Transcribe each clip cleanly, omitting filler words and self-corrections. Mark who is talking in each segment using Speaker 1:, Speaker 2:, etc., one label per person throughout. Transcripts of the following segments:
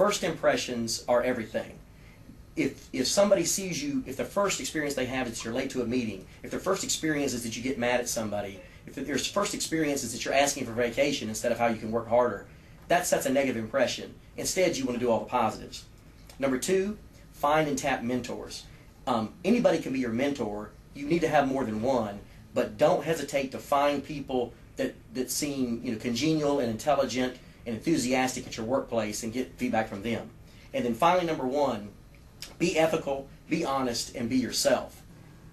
Speaker 1: first impressions are everything. If somebody sees you, if the first experience they have is you're late to a meeting, if their first experience is that you get mad at somebody, if their first experience is that you're asking for vacation instead of how you can work harder, that sets a negative impression. Instead, you want to do all the positives. Number two, find and tap mentors. Anybody can be your mentor. You need to have more than one, but don't hesitate to find people that seem congenial and intelligent and enthusiastic at your workplace and get feedback from them. And then finally, number one, be ethical, be honest, and be yourself.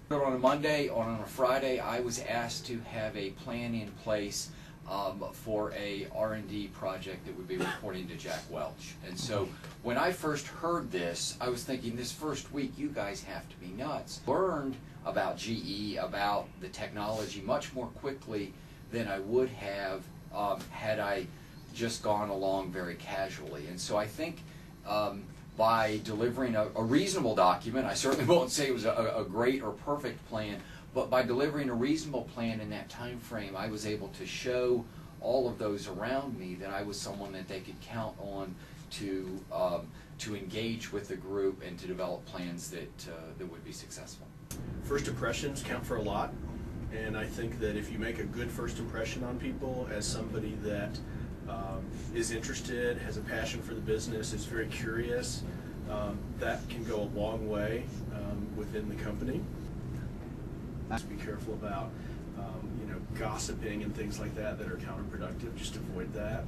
Speaker 2: On a Monday or on a Friday, I was asked to have a plan in place for a R&D project that would be reporting to Jack Welch. And so when I first heard this, I was thinking, this first week, you guys have to be nuts. Learned about GE, about the technology much more quickly than I would have had I just gone along very casually. And so I think by delivering a reasonable document, I certainly won't say it was a great or perfect plan, but by delivering a reasonable plan in that time frame, I was able to show all of those around me that I was someone that they could count on to engage with the group and to develop plans that would be successful.
Speaker 3: First impressions count for a lot, and I think that if you make a good first impression on people as somebody that is interested, has a passion for the business, is very curious, that can go a long way within the company. Just be careful about gossiping and things like that are counterproductive. Just avoid that.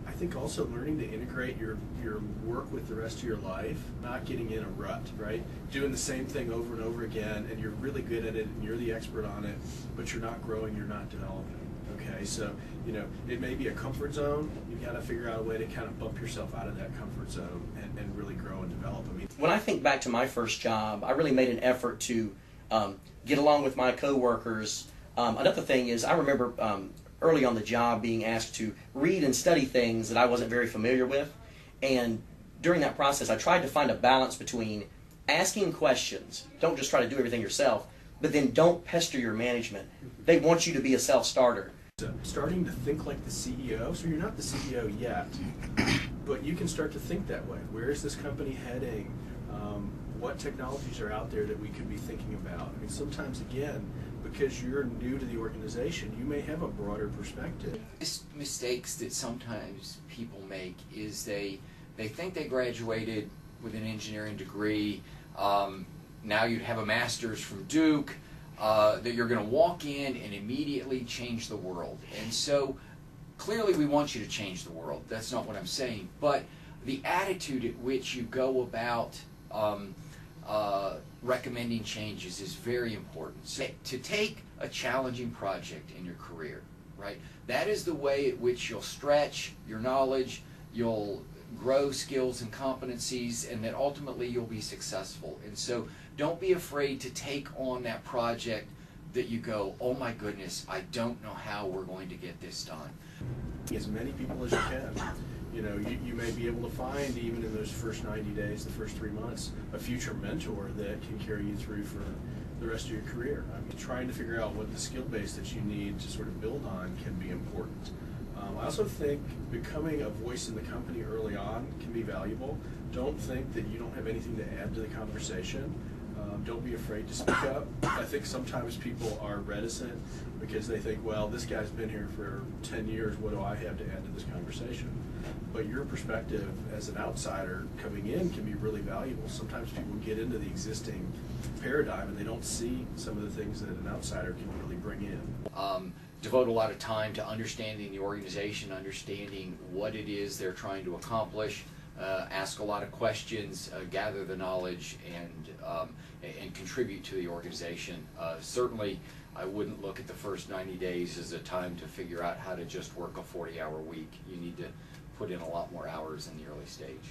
Speaker 3: I think also learning to integrate your work with the rest of your life, not getting in a rut, right? Doing the same thing over and over again, and you're really good at it, and you're the expert on it, but you're not growing, you're not developing. Okay, so it may be a comfort zone. You've got to figure out a way to kind of bump yourself out of that comfort zone and really grow and develop.
Speaker 1: When I think back to my first job, I really made an effort to get along with my coworkers. Another thing is, I remember early on the job being asked to read and study things that I wasn't very familiar with, and during that process I tried to find a balance between asking questions, don't just try to do everything yourself, but then don't pester your management. They want you to be a self-starter.
Speaker 3: Starting to think like the CEO, so you're not the CEO yet, but you can start to think that way. Where is this company heading? What technologies are out there that we could be thinking about? I mean, sometimes, again, because you're new to the organization, you may have a broader perspective.
Speaker 2: Mistakes that sometimes people make is they think they graduated with an engineering degree, now you'd have a master's from Duke, that you're going to walk in and immediately change the world. And so clearly we want you to change the world. That's not what I'm saying. But the attitude at which you go about recommending changes is very important. So to take a challenging project in your career, right? That is the way at which you'll stretch your knowledge, you'll grow skills and competencies, and that ultimately you'll be successful. And so don't be afraid to take on that project that you go, oh my goodness, I don't know how we're going to get this done.
Speaker 3: As many people as you can. You may be able to find, even in those first 90 days, the first 3 months, a future mentor that can carry you through for the rest of your career. I mean, trying to figure out what the skill base that you need to sort of build on can be important. I also think becoming a voice in the company early on can be valuable. Don't think that you don't have anything to add to the conversation. Don't be afraid to speak up. I think sometimes people are reticent because they think, well, this guy's been here for 10 years, what do I have to add to this conversation? But your perspective as an outsider coming in can be really valuable. Sometimes people get into the existing paradigm and they don't see some of the things that an outsider can really bring in.
Speaker 2: Devote a lot of time to understanding the organization, understanding what it is they're trying to accomplish, ask a lot of questions, gather the knowledge, and contribute to the organization. Certainly, I wouldn't look at the first 90 days as a time to figure out how to just work a 40-hour week. You need to put in a lot more hours in the early stage.